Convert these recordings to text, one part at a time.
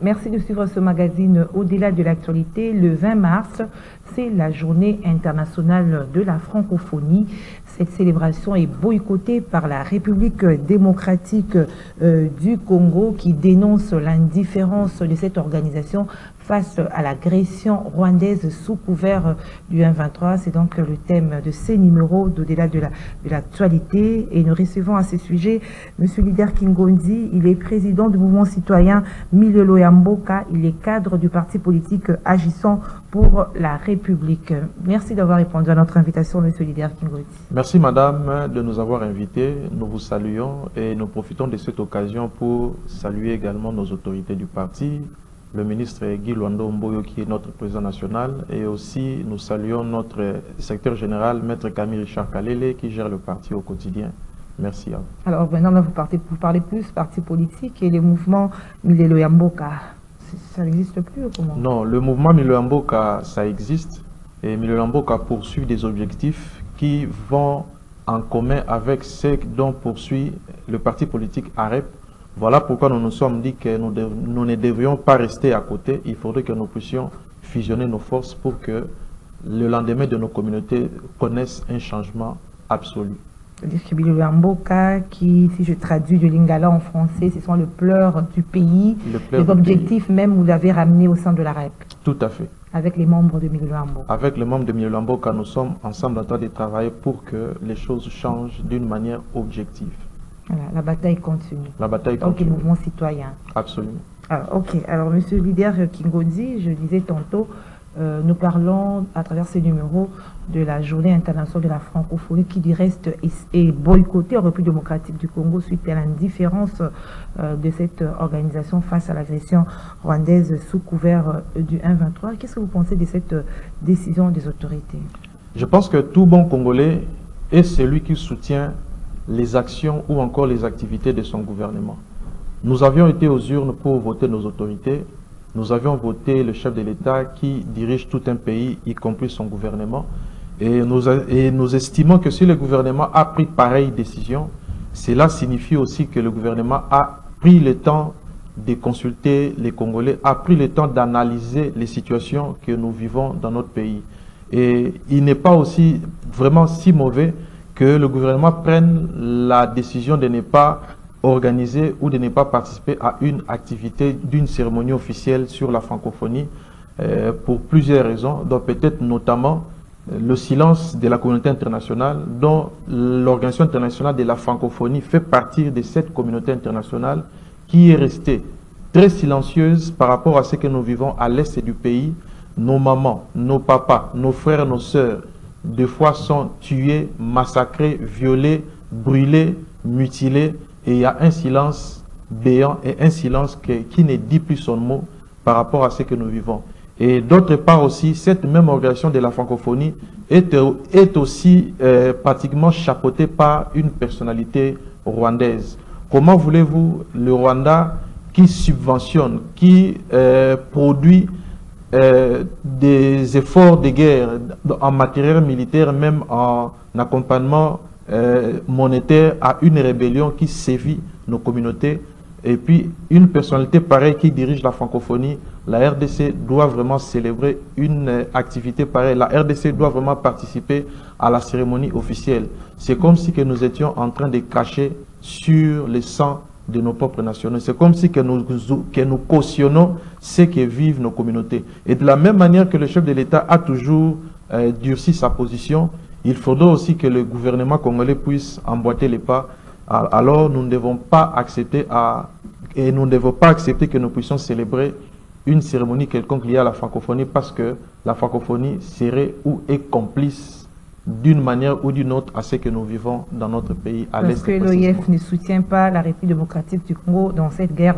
Merci de suivre ce magazine Au-delà de l'actualité. Le 20 mars, c'est la journée internationale de la francophonie. Cette célébration est boycottée par la République démocratique du Congo qui dénonce l'indifférence de cette organisation face à l'agression rwandaise sous couvert du 1-23. C'est donc le thème de ces numéros d'Au-delà de l'actualité. Et nous recevons à ce sujet M. Lider Kingondi. Il est président du mouvement citoyen Milelo ya Mboka. Il est cadre du parti politique Agissons pour la République. Merci d'avoir répondu à notre invitation, M. Lider Kingondi. Merci, madame, de nous avoir invités. Nous vous saluons et nous profitons de cette occasion pour saluer également nos autorités du parti, le ministre Guy Luando Mboyo qui est notre président national, et aussi nous saluons notre secrétaire général, maître Camille Richard Kalele, qui gère le parti au quotidien. Merci à vous. Alors maintenant, vous parlez plus parti politique et les mouvements Milelo ya Mboka. Ça n'existe plus ou comment? Non, le mouvement Milelo ya Mboka, ça existe. Et Milelo ya Mboka poursuit des objectifs qui vont en commun avec ce dont poursuit le parti politique AREP. Voilà pourquoi nous nous sommes dit que nous ne devrions pas rester à côté. Il faudrait que nous puissions fusionner nos forces pour que le lendemain de nos communautés connaisse un changement absolu. C'est-à-dire que Milelo ya Mboka, qui, si je traduis du lingala en français, ce sont le pleur du pays, les objectifs même, vous l'avez ramené au sein de la REP. Tout à fait. Avec les membres de Milelo ya Mboka. Avec les membres de Milelo ya Mboka, nous sommes ensemble en train de travailler pour que les choses changent d'une manière objective. Voilà, la bataille continue. La bataille continue. Donc, le mouvement citoyen. Absolument. Alors, ok. Alors, Monsieur Lider Kingondi, je disais tantôt, nous parlons à travers ces numéros de la journée internationale de la francophonie qui du reste est boycottée en République démocratique du Congo suite à l'indifférence de cette organisation face à l'agression rwandaise sous couvert du 1-23. Qu'est-ce que vous pensez de cette décision des autorités? Je pense que tout bon Congolais est celui qui soutient les actions ou encore les activités de son gouvernement. Nous avions été aux urnes pour voter nos autorités. Nous avions voté le chef de l'État qui dirige tout un pays, y compris son gouvernement. Et nous estimons que si le gouvernement a pris pareille décision, cela signifie aussi que le gouvernement a pris le temps de consulter les Congolais, a pris le temps d'analyser les situations que nous vivons dans notre pays. Et il n'est pas aussi vraiment si mauvais que le gouvernement prenne la décision de ne pas organiser ou de ne pas participer à une activité d'une cérémonie officielle sur la francophonie pour plusieurs raisons, dont peut-être notamment le silence de la communauté internationale, dont l'Organisation internationale de la francophonie fait partie de cette communauté internationale qui est restée très silencieuse par rapport à ce que nous vivons à l'est du pays. Nos mamans, nos papas, nos frères, nos sœurs, des fois sont tués, massacrés, violés, brûlés, mutilés, et il y a un silence béant et un silence qui ne dit plus son mot par rapport à ce que nous vivons. Et d'autre part aussi, cette même organisation de la francophonie est aussi pratiquement chapeautée par une personnalité rwandaise. Comment voulez-vous le Rwanda qui subventionne, qui produit des efforts de guerre en matériel militaire, même en accompagnement monétaire à une rébellion qui sévit nos communautés, et puis une personnalité pareille qui dirige la francophonie, la RDC doit vraiment célébrer une activité pareille. La RDC doit vraiment participer à la cérémonie officielle. C'est comme si que nous étions en train de cracher sur le sang de nos propres nationaux. C'est comme si que nous cautionnons ce que vivent nos communautés. Et de la même manière que le chef de l'État a toujours durci sa position, il faudra aussi que le gouvernement congolais puisse emboîter les pas. Alors nous ne devons pas accepter que nous puissions célébrer une cérémonie quelconque liée à la francophonie, parce que la francophonie serait ou est complice d'une manière ou d'une autre à ce que nous vivons dans notre pays à l'est. Parce que l'OIF ne soutient pas la République démocratique du Congo dans cette guerre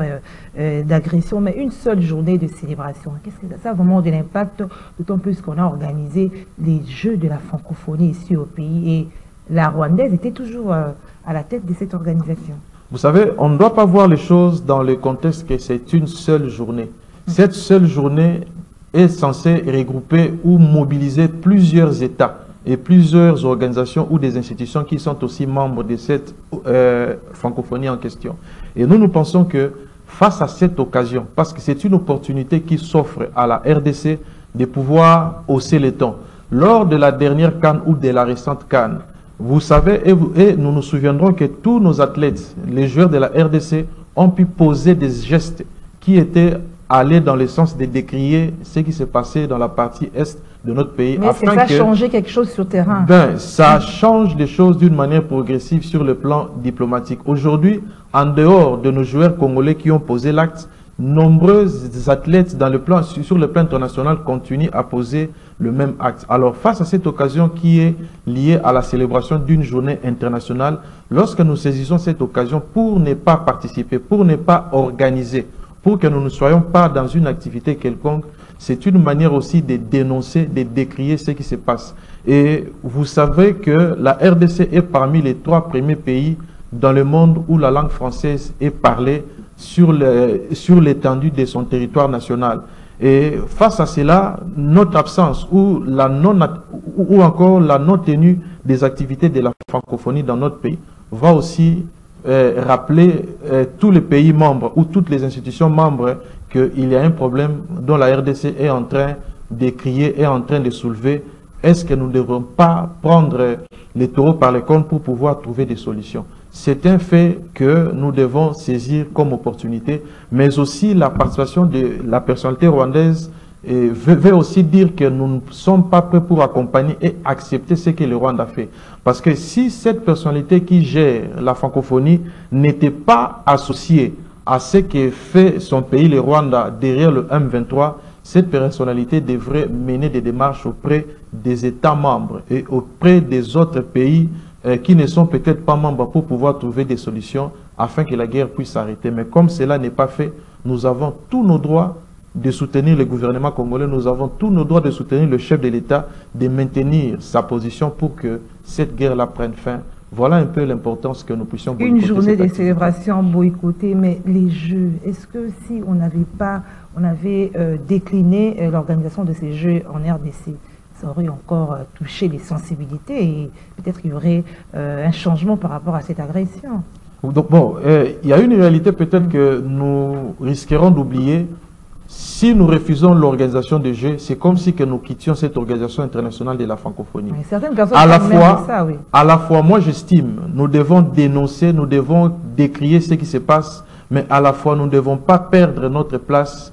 d'agression, mais une seule journée de célébration. Qu'est-ce que ça a vraiment de l'impact, d'autant plus qu'on a organisé les Jeux de la francophonie ici au pays et la Rwandaise était toujours à la tête de cette organisation. Vous savez, on ne doit pas voir les choses dans le contexte que c'est une seule journée. Cette seule journée est censée regrouper ou mobiliser plusieurs États et plusieurs organisations ou des institutions qui sont aussi membres de cette francophonie en question. Et nous pensons que face à cette occasion, parce que c'est une opportunité qui s'offre à la RDC de pouvoir hausser les tons. Lors de la dernière CAN ou de la récente CAN, vous savez, et nous nous souviendrons que tous nos athlètes, les joueurs de la RDC, ont pu poser des gestes qui étaient allés dans le sens de décrier ce qui s'est passé dans la partie est de notre pays. Mais est-ce que ça a changé quelque chose sur le terrain? Ben, ça change les choses d'une manière progressive sur le plan diplomatique. Aujourd'hui, en dehors de nos joueurs congolais qui ont posé l'acte, nombreux athlètes sur le plan international continuent à poser le même acte. Alors, face à cette occasion qui est liée à la célébration d'une journée internationale, lorsque nous saisissons cette occasion pour ne pas participer, pour ne pas organiser, pour que nous ne soyons pas dans une activité quelconque, c'est une manière aussi de dénoncer, de décrier ce qui se passe. Et vous savez que la RDC est parmi les 3 premiers pays dans le monde où la langue française est parlée sur l'étendue de son territoire national. Et face à cela, notre absence ou encore la non-tenue des activités de la francophonie dans notre pays va aussi rappeler tous les pays membres ou toutes les institutions membres qu'il y a un problème dont la RDC est en train de crier, est en train de soulever. Est-ce que nous ne devons pas prendre les taureaux par les cornes pour pouvoir trouver des solutions? C'est un fait que nous devons saisir comme opportunité, mais aussi la participation de la personnalité rwandaise veut aussi dire que nous ne sommes pas prêts pour accompagner et accepter ce que le Rwanda fait. Parce que si cette personnalité qui gère la francophonie n'était pas associée à ce que fait son pays, le Rwanda, derrière le M23, cette personnalité devrait mener des démarches auprès des États membres et auprès des autres pays qui ne sont peut-être pas membres pour pouvoir trouver des solutions afin que la guerre puisse s'arrêter. Mais comme cela n'est pas fait, nous avons tous nos droits de soutenir le gouvernement congolais, nous avons tous nos droits de soutenir le chef de l'État, de maintenir sa position pour que cette guerre-là prenne fin. Voilà un peu l'importance que nous puissions boycotter. Une journée de célébration boycottée, mais les Jeux, est-ce que si on avait décliné l'organisation de ces Jeux en RDC, ça aurait encore touché les sensibilités et peut-être qu'il y aurait un changement par rapport à cette agression? Donc bon, il y a une réalité peut-être que nous risquerons d'oublier. Si nous refusons l'organisation des Jeux, c'est comme si que nous quittions cette organisation internationale de la francophonie. Oui, certaines personnes à la fois, moi j'estime, nous devons dénoncer, nous devons décrier ce qui se passe, mais à la fois, nous ne devons pas perdre notre place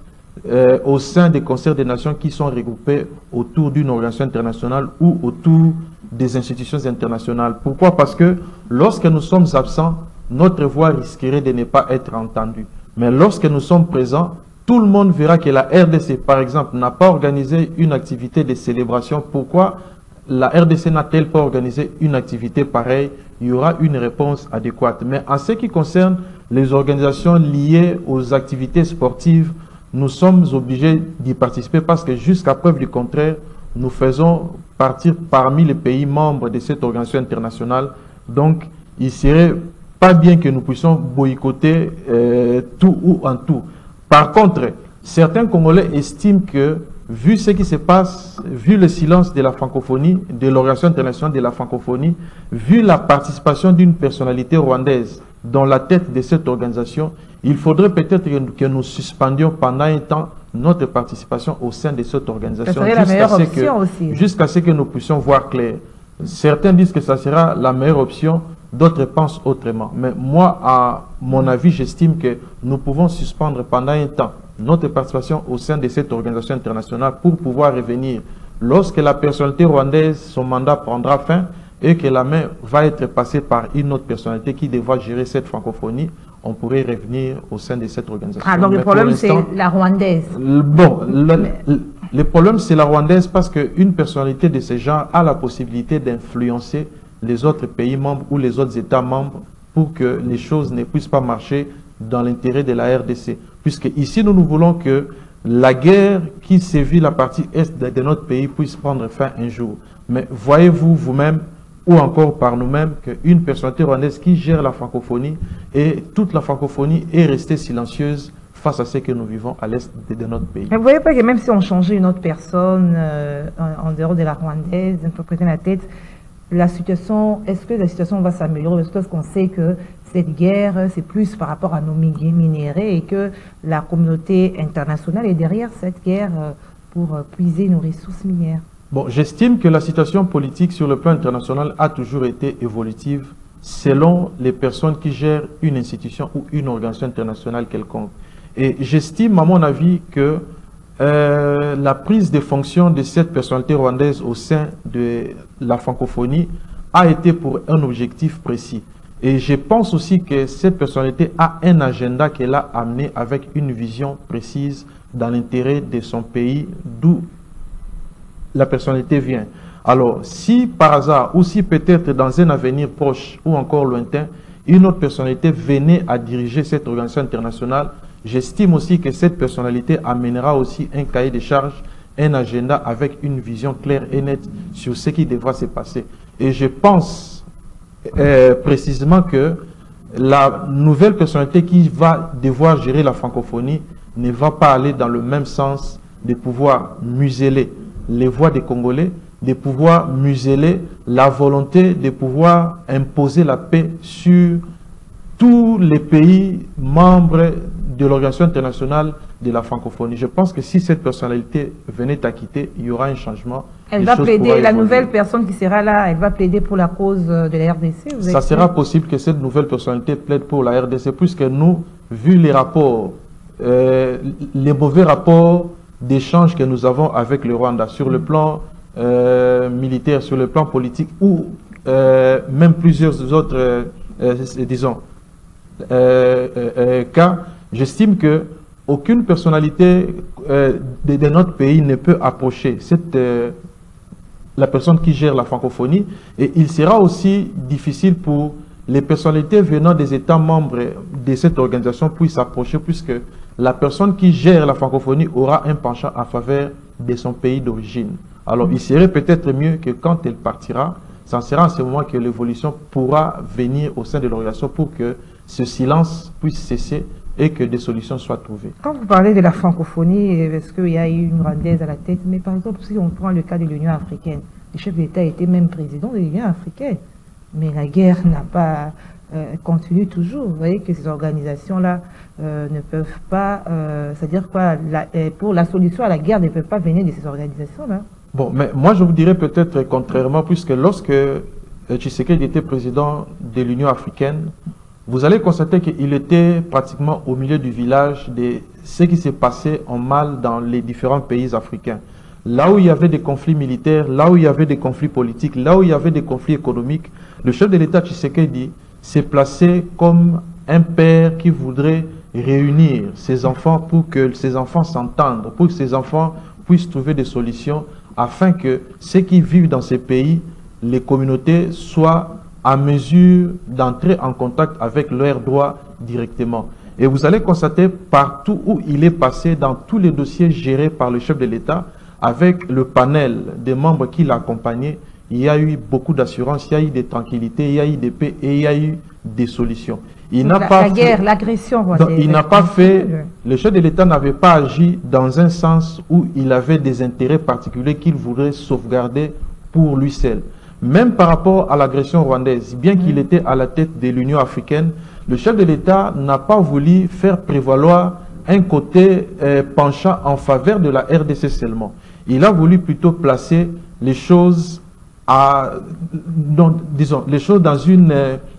au sein des concerts des nations qui sont regroupés autour d'une organisation internationale ou autour des institutions internationales. Pourquoi? Parce que lorsque nous sommes absents, notre voix risquerait de ne pas être entendue. Mais lorsque nous sommes présents, tout le monde verra que la RDC, par exemple, n'a pas organisé une activité de célébration. Pourquoi la RDC n'a-t-elle pas organisé une activité pareille? Il y aura une réponse adéquate. Mais en ce qui concerne les organisations liées aux activités sportives, nous sommes obligés d'y participer parce que jusqu'à preuve du contraire, nous faisons partir parmi les pays membres de cette organisation internationale. Donc, il ne serait pas bien que nous puissions boycotter tout ou en tout. Par contre, certains Congolais estiment que, vu ce qui se passe, vu le silence de la francophonie, de l'Organisation internationale de la francophonie, vu la participation d'une personnalité rwandaise dans la tête de cette organisation, il faudrait peut-être que nous suspendions pendant un temps notre participation au sein de cette organisation jusqu'à ce que nous puissions voir clair. Certains disent que ça sera la meilleure option, d'autres pensent autrement. Mais moi, à mon avis, j'estime que nous pouvons suspendre pendant un temps notre participation au sein de cette organisation internationale pour pouvoir revenir. Lorsque la personnalité rwandaise, son mandat prendra fin et que la main va être passée par une autre personnalité qui devra gérer cette francophonie, on pourrait revenir au sein de cette organisation. Ah, donc le problème, c'est la rwandaise. Bon, le problème, c'est la rwandaise parce qu'une personnalité de ce genre a la possibilité d'influencer les autres pays membres ou les autres États membres pour que les choses ne puissent pas marcher dans l'intérêt de la RDC. Puisque ici, nous voulons que la guerre qui sévit la partie est de notre pays puisse prendre fin un jour. Mais voyez-vous vous-même, ou encore par nous-mêmes, qu'une personnalité rwandaise qui gère la francophonie et toute la francophonie est restée silencieuse face à ce que nous vivons à l'est de notre pays. Mais vous ne voyez pas que même si on changeait une autre personne en dehors de la rwandaise, un peu près la tête, la situation, est-ce que la situation va s'améliorer? Parce qu'on sait que cette guerre, c'est plus par rapport à nos minéraux et que la communauté internationale est derrière cette guerre pour puiser nos ressources minières? Bon, j'estime que la situation politique sur le plan international a toujours été évolutive selon les personnes qui gèrent une institution ou une organisation internationale quelconque. Et j'estime, à mon avis, que la prise de fonction de cette personnalité rwandaise au sein de la francophonie a été pour un objectif précis. Et je pense aussi que cette personnalité a un agenda qu'elle a amené avec une vision précise dans l'intérêt de son pays, d'où la personnalité vient. Alors, si par hasard, ou si peut-être dans un avenir proche ou encore lointain, une autre personnalité venait à diriger cette organisation internationale, j'estime aussi que cette personnalité amènera aussi un cahier de charges, un agenda avec une vision claire et nette sur ce qui devra se passer. Et je pense précisément que la nouvelle personnalité qui va devoir gérer la francophonie ne va pas aller dans le même sens de pouvoir museler les voix des Congolais, de pouvoir museler la volonté de pouvoir imposer la paix sur tous les pays membres de l'Organisation internationale de la francophonie. Je pense que si cette personnalité venait à quitter, il y aura un changement. Elle va plaider, la nouvelle personne qui sera là, elle va plaider pour la cause de la RDC? Ça sera possible que cette nouvelle personnalité plaide pour la RDC, puisque nous, vu les rapports, les mauvais rapports d'échange que nous avons avec le Rwanda sur le plan militaire, sur le plan politique ou même plusieurs autres, disons, cas, j'estime que aucune personnalité de notre pays ne peut approcher la personne qui gère la francophonie, et il sera aussi difficile pour les personnalités venant des États membres de cette organisation puissent s'approcher, puisque la personne qui gère la francophonie aura un penchant en faveur de son pays d'origine. Alors, il serait peut-être mieux que quand elle partira, ça sera en ce moment que l'évolution pourra venir au sein de l'organisation pour que ce silence puisse cesser et que des solutions soient trouvées. Quand vous parlez de la francophonie, est-ce qu'il y a eu une Rwandaise à la tête? Mais par exemple, si on prend le cas de l'Union africaine, le chef d'État était même président de l'Union africaine. Mais la guerre n'a pas continue toujours. Vous voyez que ces organisations-là ne peuvent pas, c'est-à-dire quoi, pour la solution à la guerre ne peut pas venir de ces organisations-là. Bon, mais moi je vous dirais peut-être contrairement, puisque lorsque Tshisekedi était président de l'Union africaine, vous allez constater qu'il était pratiquement au milieu du village de ce qui s'est passé en mal dans les différents pays africains. Là où il y avait des conflits militaires, là où il y avait des conflits politiques, là où il y avait des conflits économiques, le chef de l'État Tshisekedi s'est placé comme un père qui voudrait réunir ses enfants pour que ces enfants s'entendent, pour que ces enfants puissent trouver des solutions afin que ceux qui vivent dans ces pays, les communautés, soient à mesure d'entrer en contact avec leurs droits directement. Et vous allez constater partout où il est passé, dans tous les dossiers gérés par le chef de l'État, avec le panel des membres qui l'accompagnaient, il y a eu beaucoup d'assurance, il y a eu des tranquillités, il y a eu des paix et il y a eu des solutions. Il n'a pas fait, l'agression. Il n'a pas fait, le chef de l'État n'avait pas agi dans un sens où il avait des intérêts particuliers qu'il voudrait sauvegarder pour lui seul. Même par rapport à l'agression rwandaise, bien qu'il était à la tête de l'Union africaine, le chef de l'État n'a pas voulu faire prévaloir un côté penchant en faveur de la RDC seulement. Il a voulu plutôt placer les choses dans une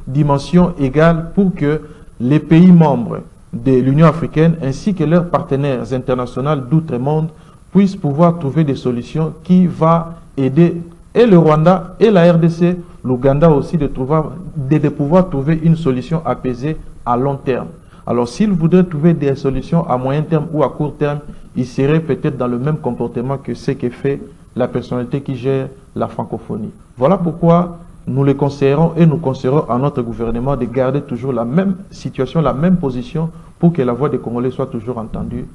dimension égale pour que les pays membres de l'Union africaine ainsi que leurs partenaires internationaux d'outre-monde puissent pouvoir trouver des solutions qui vont aider et le Rwanda et la RDC, l'Ouganda aussi, de pouvoir trouver une solution apaisée à long terme. Alors s'ils voudraient trouver des solutions à moyen terme ou à court terme, ils seraient peut-être dans le même comportement que ce que fait la personnalité qui gère la francophonie. Voilà pourquoi nous les conseillerons et nous conseillerons à notre gouvernement de garder toujours la même situation, la même position pour que la voix des Congolais soit toujours entendue.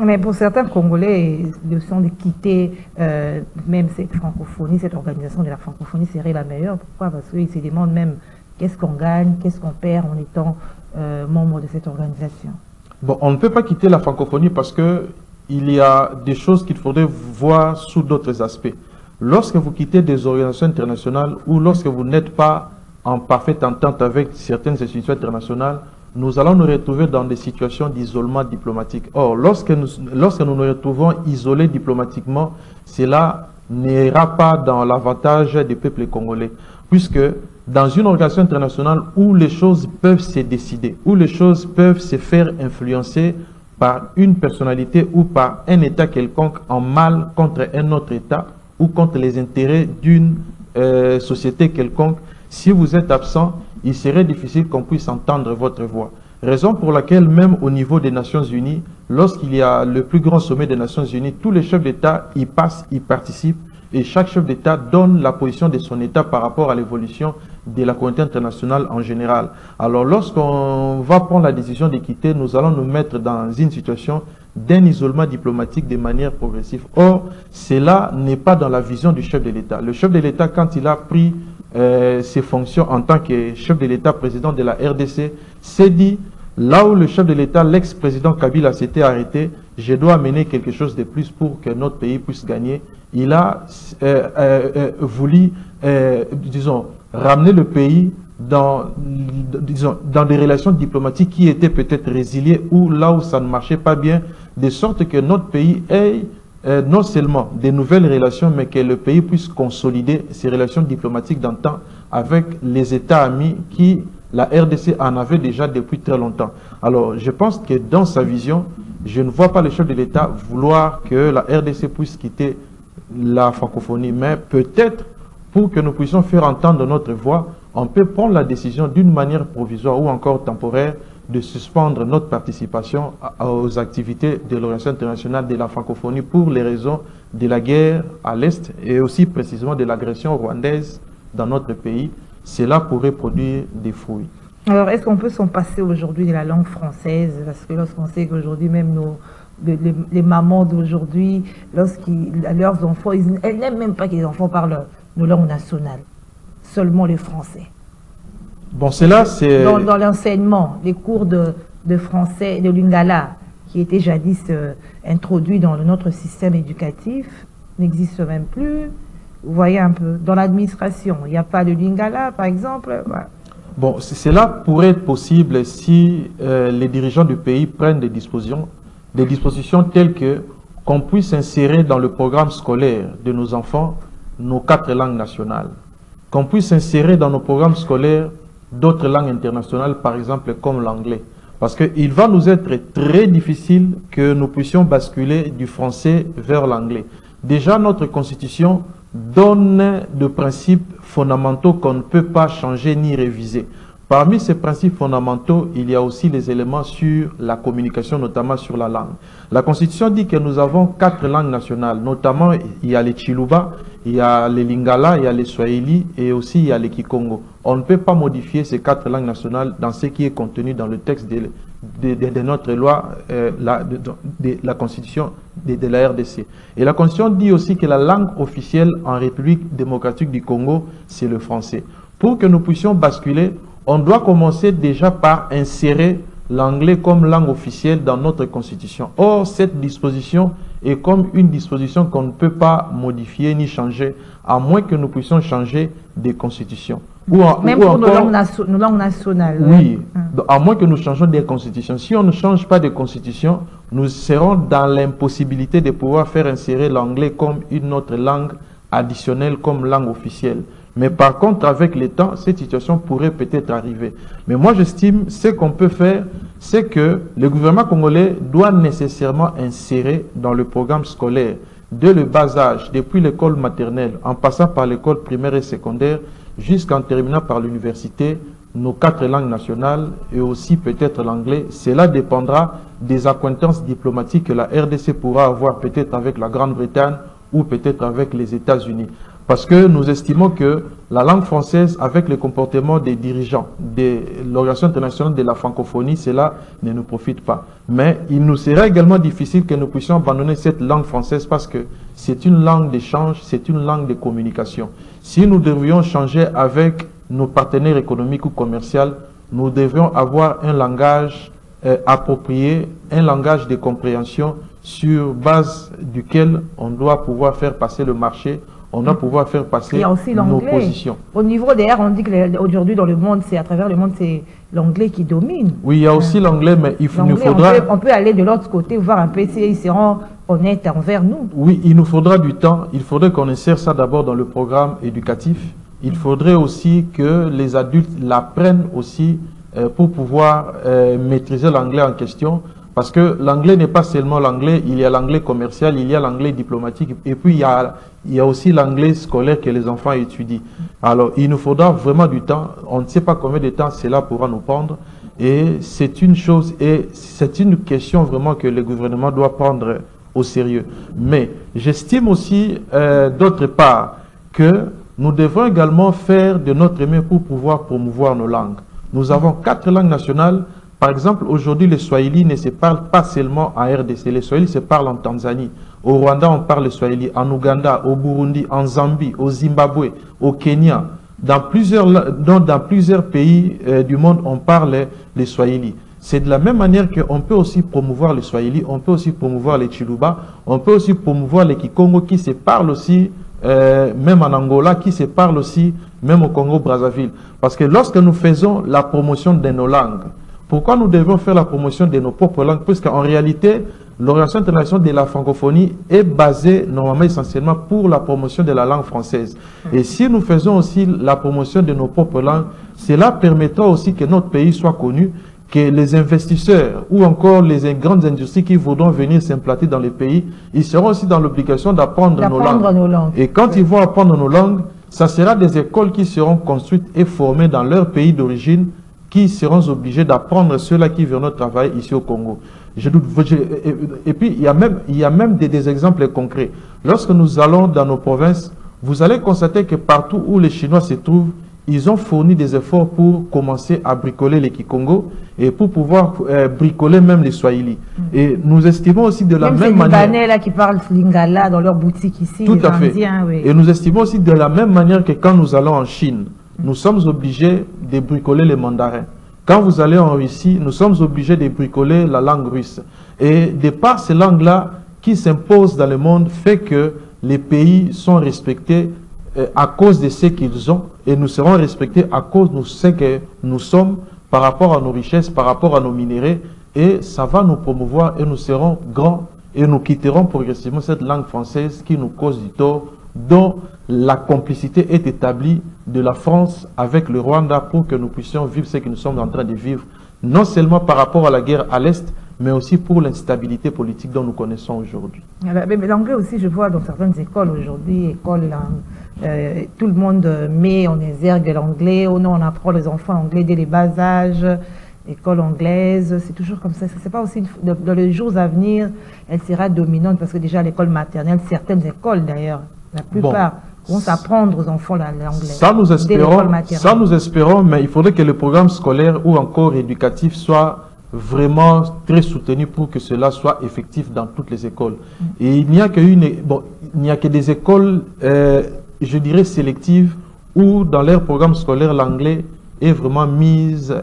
Mais pour certains Congolais, le son de quitter même cette francophonie, cette organisation de la francophonie serait la meilleure. Pourquoi? Parce qu'ils se demandent même qu'est-ce qu'on gagne, qu'est-ce qu'on perd en étant membre de cette organisation. Bon, on ne peut pas quitter la francophonie parce que il y a des choses qu'il faudrait voir sous d'autres aspects. Lorsque vous quittez des organisations internationales ou lorsque vous n'êtes pas en parfaite entente avec certaines institutions internationales, nous allons nous retrouver dans des situations d'isolement diplomatique. Or, lorsque nous nous retrouvons isolés diplomatiquement, cela n'ira pas dans l'avantage des peuples congolais, puisque dans une organisation internationale où les choses peuvent se décider, où les choses peuvent se faire influencer par une personnalité ou par un État quelconque en mal contre un autre État ou contre les intérêts d'une société quelconque, si vous êtes absent, il serait difficile qu'on puisse entendre votre voix. Raison pour laquelle même au niveau des Nations Unies, lorsqu'il y a le plus grand sommet des Nations Unies, tous les chefs d'État y passent, y participent, et chaque chef d'État donne la position de son État par rapport à l'évolution de la communauté internationale en général. Alors lorsqu'on va prendre la décision de quitter, nous allons nous mettre dans une situation d'un isolement diplomatique de manière progressive. Or, cela n'est pas dans la vision du chef de l'État. Le chef de l'État, quand il a pris ses fonctions en tant que chef de l'État, président de la RDC, s'est dit, là où le chef de l'État, l'ex-président Kabila s'était arrêté, je dois amener quelque chose de plus pour que notre pays puisse gagner. Il a voulu, disons, ramener le pays dans des relations diplomatiques qui étaient peut-être résiliées ou là où ça ne marchait pas bien, de sorte que notre pays ait non seulement des nouvelles relations, mais que le pays puisse consolider ses relations diplomatiques d'antan avec les États amis qui, la RDC en avait déjà depuis très longtemps. Alors, je pense que dans sa vision, je ne vois pas le chef de l'État vouloir que la RDC puisse quitter la francophonie, mais peut-être pour que nous puissions faire entendre notre voix, on peut prendre la décision d'une manière provisoire ou encore temporaire de suspendre notre participation aux activités de l'Organisation internationale de la francophonie pour les raisons de la guerre à l'Est et aussi précisément de l'agression rwandaise dans notre pays. Cela pourrait produire des fruits. Alors, est-ce qu'on peut s'en passer aujourd'hui de la langue française? Parce que lorsqu'on sait qu'aujourd'hui, même les mamans d'aujourd'hui, leurs enfants, elles n'aiment même pas que les enfants parlent nos langues nationales, seulement le français. Bon, cela, c'est... Dans l'enseignement, les cours de français, de lingala, qui étaient jadis introduits dans notre système éducatif, n'existent même plus. Vous voyez un peu, dans l'administration, il n'y a pas de lingala, par exemple. Voilà. Bon, cela pourrait être possible si les dirigeants du pays prennent des dispositions telles que qu'on puisse insérer dans le programme scolaire de nos enfants nos 4 langues nationales, qu'on puisse insérer dans nos programmes scolaires d'autres langues internationales, par exemple comme l'anglais. Parce qu'il va nous être très difficile que nous puissions basculer du français vers l'anglais. Déjà, notre constitution donne des principes fondamentaux qu'on ne peut pas changer ni réviser. Parmi ces principes fondamentaux, il y a aussi les éléments sur la communication, notamment sur la langue. La Constitution dit que nous avons 4 langues nationales, notamment il y a les Chiluba, il y a les Lingala, il y a les Swahili et aussi il y a les Kikongo. On ne peut pas modifier ces 4 langues nationales dans ce qui est contenu dans le texte de notre loi, de la Constitution de la RDC. Et la Constitution dit aussi que la langue officielle en République démocratique du Congo, c'est le français. Pour que nous puissions basculer, on doit commencer déjà par insérer l'anglais comme langue officielle dans notre constitution. Or, cette disposition est comme une disposition qu'on ne peut pas modifier ni changer, à moins que nous puissions changer des constitutions. Même pour nos langues nationales. Oui, à moins que nous changions des constitutions. Si on ne change pas de constitution, nous serons dans l'impossibilité de pouvoir faire insérer l'anglais comme une autre langue additionnelle, comme langue officielle. Mais par contre, avec le temps, cette situation pourrait peut-être arriver. Mais moi, j'estime ce qu'on peut faire, c'est que le gouvernement congolais doit nécessairement insérer dans le programme scolaire, dès le bas âge, depuis l'école maternelle, en passant par l'école primaire et secondaire, jusqu'en terminant par l'université, nos 4 langues nationales et aussi peut-être l'anglais. Cela dépendra des accointances diplomatiques que la RDC pourra avoir peut-être avec la Grande-Bretagne ou peut-être avec les États-Unis. Parce que nous estimons que la langue française, avec le comportement des dirigeants de l'Organisation internationale de la francophonie, cela ne nous profite pas. Mais il nous serait également difficile que nous puissions abandonner cette langue française parce que c'est une langue d'échange, c'est une langue de communication. Si nous devions changer avec nos partenaires économiques ou commerciaux, nous devrions avoir un langage approprié, un langage de compréhension sur base duquel on doit pouvoir faire passer le marché. on doit pouvoir faire passer nos positions. Au niveau d'ailleurs, on dit qu'aujourd'hui dans le monde, c'est à travers le monde, c'est l'anglais qui domine. Oui, il y a aussi l'anglais, mais il nous faudra... On peut aller de l'autre côté, voir un peu s'ils seront honnêtes envers nous. Oui, il nous faudra du temps. Il faudrait qu'on insère ça d'abord dans le programme éducatif. Il faudrait aussi que les adultes l'apprennent aussi pour pouvoir maîtriser l'anglais en question. Parce que l'anglais n'est pas seulement l'anglais, il y a l'anglais commercial, il y a l'anglais diplomatique, et puis il y a aussi l'anglais scolaire que les enfants étudient. Alors, il nous faudra vraiment du temps. On ne sait pas combien de temps cela pourra nous prendre. Et c'est une chose, et c'est une question vraiment que le gouvernement doit prendre au sérieux. Mais j'estime aussi, d'autre part, que nous devons également faire de notre mieux pour pouvoir promouvoir nos langues. Nous avons 4 langues nationales. Par exemple, aujourd'hui, le Swahili ne se parle pas seulement en RDC. Le Swahili se parle en Tanzanie. Au Rwanda, on parle le Swahili. En Ouganda, au Burundi, en Zambie, au Zimbabwe, au Kenya. Dans plusieurs pays du monde, on parle le Swahili. C'est de la même manière qu'on peut aussi promouvoir le Swahili, on peut aussi promouvoir les Chiluba, on peut aussi promouvoir les Kikongo qui se parlent aussi, même en Angola, qui se parlent aussi, même au Congo-Brazzaville. Parce que lorsque nous faisons la promotion de nos langues, pourquoi nous devons faire la promotion de nos propres langues? Puisqu'en réalité, l'Organisation internationale de la francophonie est basée normalement essentiellement pour la promotion de la langue française. Et si nous faisons aussi la promotion de nos propres langues, cela permettra aussi que notre pays soit connu, que les investisseurs ou encore les grandes industries qui voudront venir s'implanter dans les pays, ils seront aussi dans l'obligation d'apprendre nos langues. Et quand ils vont apprendre nos langues, ça sera des écoles qui seront construites et formées dans leur pays d'origine, qui seront obligés d'apprendre ceux-là qui viendront travailler ici au Congo. Et puis, il y a même des exemples concrets. Lorsque nous allons dans nos provinces, vous allez constater que partout où les Chinois se trouvent, ils ont fourni des efforts pour commencer à bricoler les Kikongo et pour pouvoir bricoler même les Swahili. Et nous estimons aussi de la même manière... Même ces Libanais là qui parlent Lingala dans leur boutique ici. Tout à fait. Oui. Et nous estimons aussi de la même manière que quand nous allons en Chine, nous sommes obligés de bricoler les mandarins. Quand vous allez en Russie, nous sommes obligés de bricoler la langue russe. Et de par ces langues-là qui s'imposent dans le monde, fait que les pays sont respectés à cause de ce qu'ils ont, et nous serons respectés à cause de ce que nous sommes par rapport à nos richesses, par rapport à nos minéraux, et ça va nous promouvoir et nous serons grands et nous quitterons progressivement cette langue française qui nous cause du tort, dont la complicité est établie de la France avec le Rwanda pour que nous puissions vivre ce que nous sommes en train de vivre, non seulement par rapport à la guerre à l'Est, mais aussi pour l'instabilité politique dont nous connaissons aujourd'hui. Mais l'anglais aussi, je vois dans certaines écoles aujourd'hui, tout le monde met en exergue l'anglais, on apprend les enfants anglais dès les bas âges, école anglaise, c'est toujours comme ça. C'est pas aussi dans les jours à venir, elle sera dominante parce que déjà l'école maternelle, certaines écoles d'ailleurs, la plupart vont apprendre aux enfants l'anglais. Ça nous espérons, mais il faudrait que le programme scolaire ou encore éducatif soit vraiment très soutenu pour que cela soit effectif dans toutes les écoles. Et il n'y a que des écoles, je dirais sélectives, où dans leur programme scolaire l'anglais est vraiment mise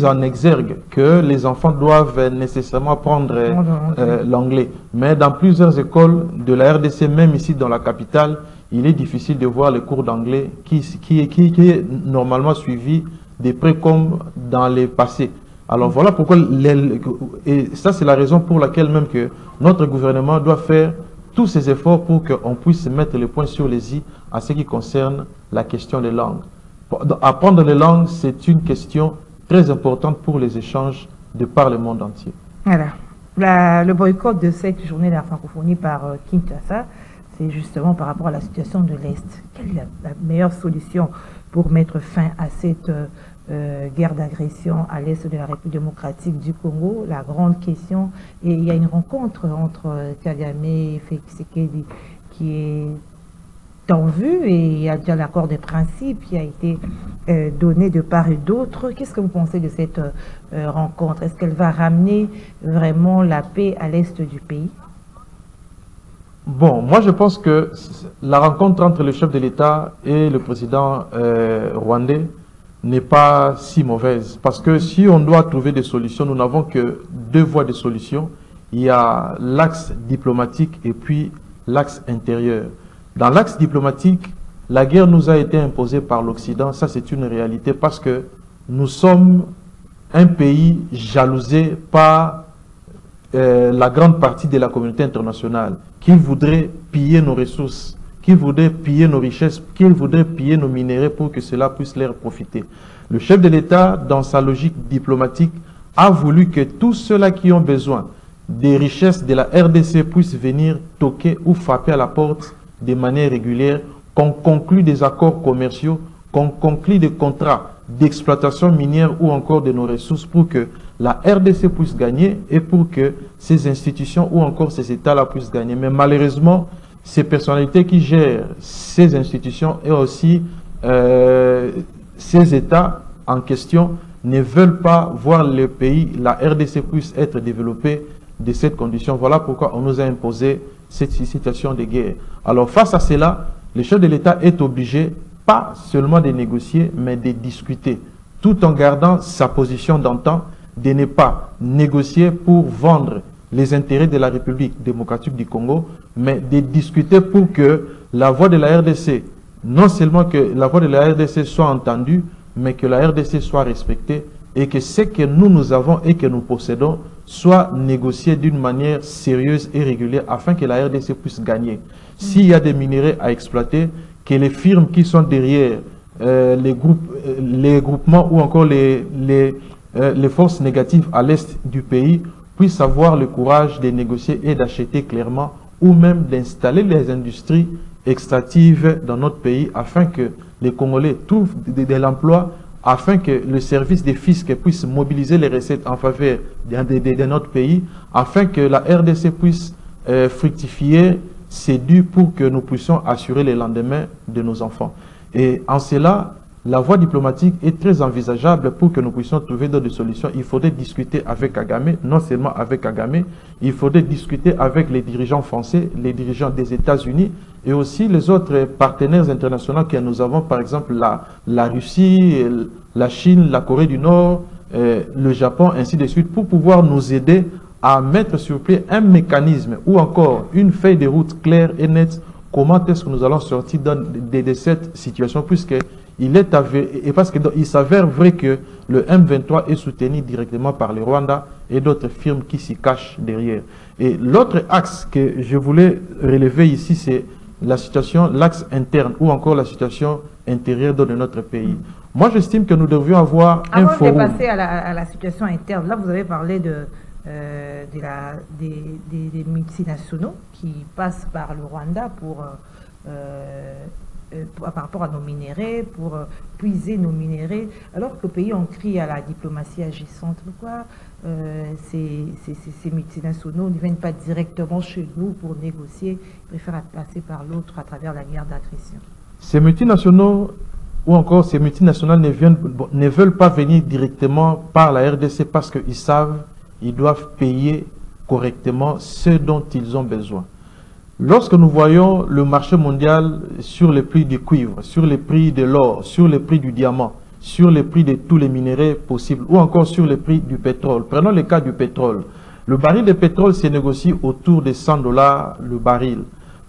en exergue, que les enfants doivent nécessairement apprendre l'anglais. Mais dans plusieurs écoles de la RDC, même ici dans la capitale, il est difficile de voir les cours d'anglais qui est normalement suivi de près comme dans les passés. Alors voilà pourquoi, et ça c'est la raison pour laquelle même que notre gouvernement doit faire tous ces efforts pour qu'on puisse mettre le point sur les i à ce qui concerne la question des langues. Apprendre les langues, c'est une question très importante pour les échanges de par le monde entier. Voilà. Le boycott de cette journée de la francophonie par Kinshasa, c'est justement par rapport à la situation de l'Est. Quelle est la meilleure solution pour mettre fin à cette guerre d'agression à l'Est de la République démocratique du Congo? La grande question, et il y a une rencontre entre Kagame et Félix Tshisekedi qui est en vue, et il y a déjà l'accord des principes qui a été donné de part et d'autre. Qu'est-ce que vous pensez de cette rencontre? Est-ce qu'elle va ramener vraiment la paix à l'Est du pays? Bon, moi je pense que la rencontre entre le chef de l'État et le président rwandais n'est pas si mauvaise. Parce que si on doit trouver des solutions, nous n'avons que deux voies de solution. Il y a l'axe diplomatique et puis l'axe intérieur. Dans l'axe diplomatique, la guerre nous a été imposée par l'Occident, ça c'est une réalité parce que nous sommes un pays jalousé par la grande partie de la communauté internationale qui voudrait piller nos ressources, qui voudrait piller nos richesses, qui voudrait piller nos minéraux pour que cela puisse leur profiter. Le chef de l'État, dans sa logique diplomatique, a voulu que tous ceux-là qui ont besoin des richesses de la RDC puissent venir toquer ou frapper à la porte de manière régulière, qu'on conclue des accords commerciaux, qu'on conclue des contrats d'exploitation minière ou encore de nos ressources pour que la RDC puisse gagner et pour que ces institutions ou encore ces États-là puissent gagner. Mais malheureusement, ces personnalités qui gèrent ces institutions et aussi ces États en question ne veulent pas voir le pays, la RDC puisse être développée de cette condition. Voilà pourquoi on nous a imposé cette situation de guerre. Alors face à cela, le chef de l'État est obligé pas seulement de négocier, mais de discuter, tout en gardant sa position d'antan, de ne pas négocier pour vendre les intérêts de la République démocratique du Congo, mais de discuter pour que la voix de la RDC, non seulement que la voix de la RDC soit entendue, mais que la RDC soit respectée et que ce que nous avons et que nous possédons soit négocié d'une manière sérieuse et régulière afin que la RDC puisse gagner. S'il y a des minéraux à exploiter, que les firmes qui sont derrière les groupements ou encore les forces négatives à l'est du pays puissent avoir le courage de négocier et d'acheter clairement ou même d'installer les industries extractives dans notre pays afin que les Congolais trouvent de l'emploi, afin que le service des fiscs puisse mobiliser les recettes en faveur de notre pays, afin que la RDC puisse fructifier, c'est dû pour que nous puissions assurer les lendemains de nos enfants. Et en cela, la voie diplomatique est très envisageable pour que nous puissions trouver d'autres solutions. Il faudrait discuter avec Kagame, non seulement avec Kagame, il faudrait discuter avec les dirigeants français, les dirigeants des États-Unis et aussi les autres partenaires internationaux que nous avons, par exemple la Russie, la Chine, la Corée du Nord, le Japon, ainsi de suite, pour pouvoir nous aider à mettre sur pied un mécanisme ou encore une feuille de route claire et nette. Comment est-ce que nous allons sortir de cette situation, puisqu'il est avéré, et parce qu'il s'avère vrai que le M23 est soutenu directement par le Rwanda et d'autres firmes qui s'y cachent derrière. Et l'autre axe que je voulais relever ici, c'est la situation, l'axe interne ou encore la situation intérieure de notre pays. Moi, j'estime que nous devrions avoir un forum. Avant de passer à la situation interne, là, vous avez parlé des multinationaux qui passent par le Rwanda par rapport à nos minéraux, pour puiser nos minéraux, alors que le pays en crie à la diplomatie agissante. Pourquoi ces multinationaux ne viennent pas directement chez nous pour négocier, ils préfèrent passer par l'autre à travers la guerre d'agression? Ces multinationaux ou encore ces multinationales ne veulent pas venir directement par la RDC parce qu'ils savent qu'ils doivent payer correctement ce dont ils ont besoin. Lorsque nous voyons le marché mondial sur les prix du cuivre, sur les prix de l'or, sur les prix du diamant, sur les prix de tous les minéraux possibles ou encore sur les prix du pétrole, prenons le cas du pétrole. Le baril de pétrole se négocie autour de 100 $ le baril.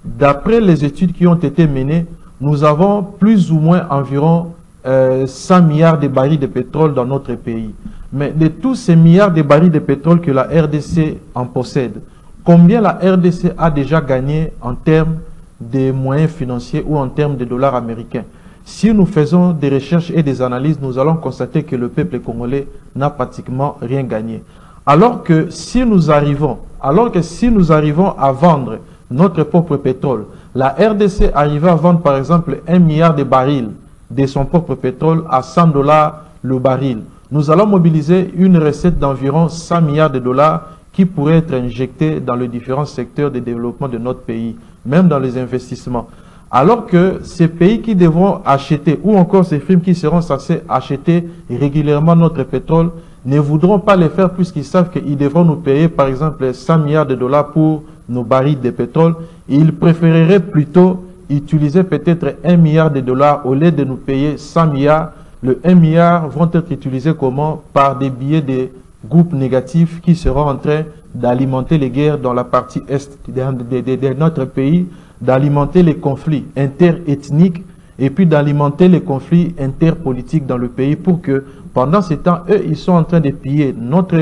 D'après les études qui ont été menées, nous avons plus ou moins environ 100 milliards de barils de pétrole dans notre pays. Mais de tous ces milliards de barils de pétrole que la RDC en possède, combien la RDC a déjà gagné en termes de moyens financiers ou en termes de dollars américains? Si nous faisons des recherches et des analyses, nous allons constater que le peuple congolais n'a pratiquement rien gagné. Alors que si nous arrivons à vendre notre propre pétrole, la RDC arrivait à vendre par exemple 1 milliard de barils de son propre pétrole à 100 $ le baril. Nous allons mobiliser une recette d'environ 100 milliards de dollars qui pourrait être injectée dans les différents secteurs de développement de notre pays, même dans les investissements. Alors que ces pays qui devront acheter, ou encore ces firmes qui seront censées acheter régulièrement notre pétrole, ne voudront pas le faire puisqu'ils savent qu'ils devront nous payer par exemple 100 milliards de dollars pour nos barils de pétrole. Ils préféreraient plutôt utiliser peut-être 1 milliard de dollars au lieu de nous payer 100 milliards. Le 1 milliard vont être utilisés comment? Par des billets de groupes négatifs qui seront en train d'alimenter les guerres dans la partie est de notre pays, d'alimenter les conflits interethniques et puis d'alimenter les conflits interpolitiques dans le pays pour que pendant ces temps, eux, ils sont en train de piller notre...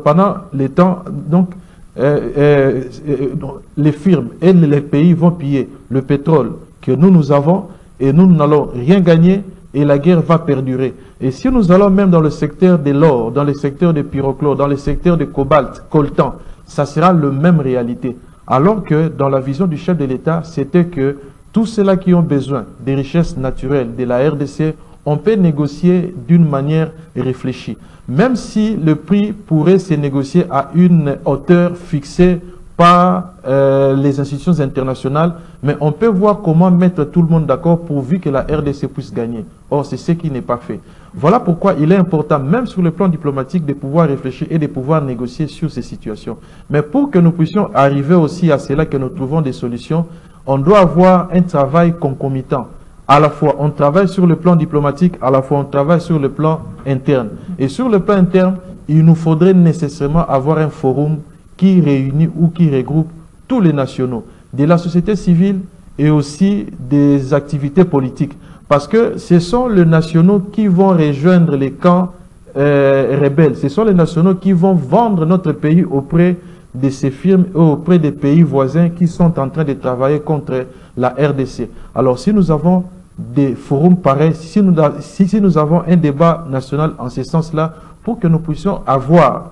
pendant les temps, donc, les firmes et les pays vont piller le pétrole que nous avons et nous n'allons rien gagner et la guerre va perdurer. Et si nous allons même dans le secteur de l'or, dans le secteur de pyrochlore, dans le secteur de cobalt, coltan, ça sera la même réalité. Alors que dans la vision du chef de l'État, c'était que tous ceux-là qui ont besoin des richesses naturelles de la RDC, on peut négocier d'une manière réfléchie. Même si le prix pourrait se négocier à une hauteur fixée par les institutions internationales, mais on peut voir comment mettre tout le monde d'accord pourvu que la RDC puisse gagner. Or, c'est ce qui n'est pas fait. Voilà pourquoi il est important, même sur le plan diplomatique, de pouvoir réfléchir et de pouvoir négocier sur ces situations. Mais pour que nous puissions arriver aussi à cela, que nous trouvons des solutions, on doit avoir un travail concomitant. À la fois, on travaille sur le plan diplomatique, à la fois, on travaille sur le plan interne. Et sur le plan interne, il nous faudrait nécessairement avoir un forum qui réunit ou qui regroupe tous les nationaux, de la société civile et aussi des activités politiques. Parce que ce sont les nationaux qui vont rejoindre les camps rebelles. Ce sont les nationaux qui vont vendre notre pays auprès de ces firmes et auprès des pays voisins qui sont en train de travailler contre la RDC. Alors si nous avons des forums pareils, si nous avons un débat national en ce sens-là, pour que nous puissions avoir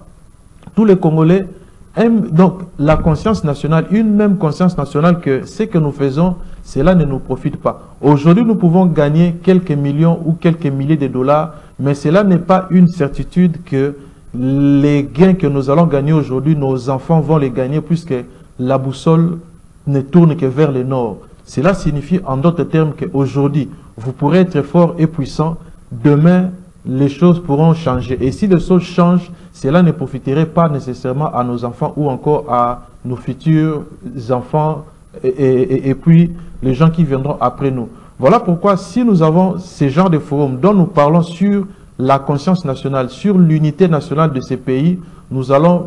tous les Congolais, donc la conscience nationale, une même conscience nationale que ce que nous faisons, cela ne nous profite pas. Aujourd'hui, nous pouvons gagner quelques millions ou quelques milliers de dollars, mais cela n'est pas une certitude que les gains que nous allons gagner aujourd'hui, nos enfants vont les gagner puisque la boussole ne tourne que vers le nord. Cela signifie en d'autres termes qu'aujourd'hui, vous pourrez être fort et puissant, demain, les choses pourront changer. Et si les choses changent, cela ne profiterait pas nécessairement à nos enfants ou encore à nos futurs enfants et puis les gens qui viendront après nous. Voilà pourquoi si nous avons ce genre de forum dont nous parlons sur la conscience nationale, sur l'unité nationale de ces pays, nous allons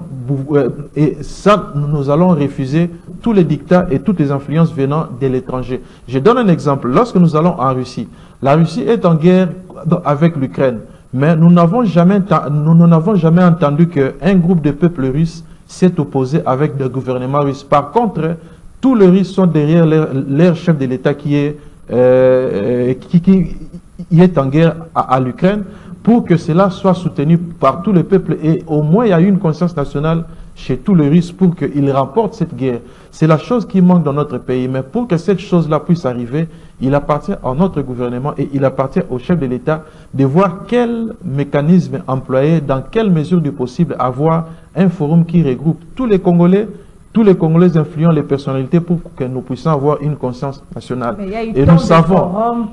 refuser tous les dictats et toutes les influences venant de l'étranger. Je donne un exemple. Lorsque nous allons en Russie, la Russie est en guerre avec l'Ukraine, mais nous n'avons jamais entendu qu'un groupe de peuples russes s'est opposé avec le gouvernement russe. Par contre, tous les Russes sont derrière leur chef de l'État qui est en guerre à l'Ukraine, pour que cela soit soutenu par tous les peuples. Et au moins, il y a une conscience nationale chez tous les Russes pour qu'ils remportent cette guerre. C'est la chose qui manque dans notre pays. Mais pour que cette chose-là puisse arriver, il appartient à notre gouvernement et il appartient au chef de l'État de voir quel mécanisme employer, dans quelle mesure du possible, avoir un forum qui regroupe tous les Congolais influents les personnalités pour que nous puissions avoir une conscience nationale. Mais il y a eu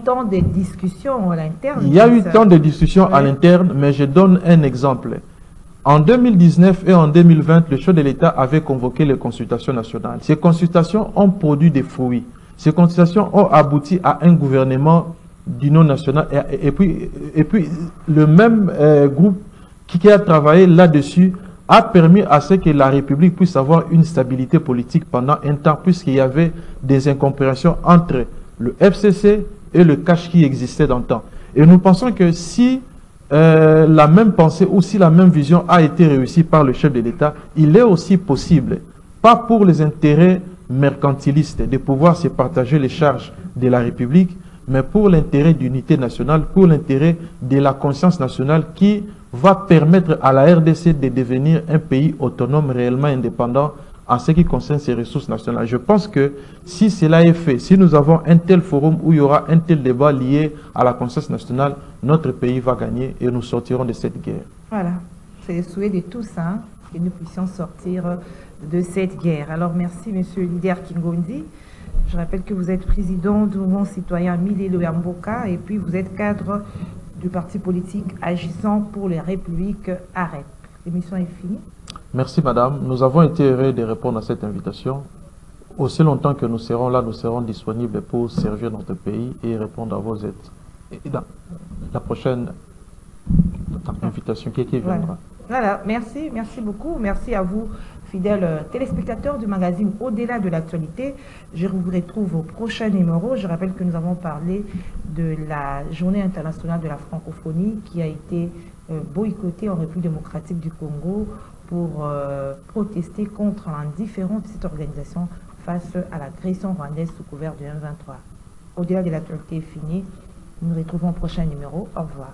tant de discussions à l'interne. Il y a eu tant de discussions à l'interne, mais je donne un exemple. En 2019 et en 2020, le chef de l'État avait convoqué les consultations nationales. Ces consultations ont produit des fruits. Ces consultations ont abouti à un gouvernement d'union nationale et puis le même groupe qui a travaillé là-dessus a permis à ce que la République puisse avoir une stabilité politique pendant un temps, puisqu'il y avait des incompréhensions entre le FCC et le cash qui existait dans le temps. Et nous pensons que si la même pensée ou si la même vision a été réussie par le chef de l'État, il est aussi possible, pas pour les intérêts mercantilistes, de pouvoir se partager les charges de la République, mais pour l'intérêt d'unité nationale, pour l'intérêt de la conscience nationale qui va permettre à la RDC de devenir un pays autonome, réellement indépendant en ce qui concerne ses ressources nationales. Je pense que si cela est fait, si nous avons un tel forum où il y aura un tel débat lié à la conscience nationale, notre pays va gagner et nous sortirons de cette guerre. Voilà, c'est le souhait de tous, hein, que nous puissions sortir de cette guerre. Alors merci M. Lider Kingondi. Je rappelle que vous êtes président du mouvement citoyen Milelo Yamboka et puis vous êtes cadre du parti politique agissant pour les républiques AREP. L'émission est finie. Merci madame. Nous avons été heureux de répondre à cette invitation. Aussi longtemps que nous serons là, nous serons disponibles pour servir notre pays et répondre à vos aides. Et dans la prochaine invitation qui viendra. Voilà. Voilà, merci beaucoup. Merci à vous, fidèles téléspectateurs du magazine Au-delà de l'actualité. Je vous retrouve au prochain numéro. Je rappelle que nous avons parlé de la Journée internationale de la francophonie qui a été boycottée en République démocratique du Congo pour protester contre l'indifférence de cette organisation face à l'agression rwandaise sous couvert du M23. Au-delà de l'actualité est fini. Nous nous retrouvons au prochain numéro. Au revoir.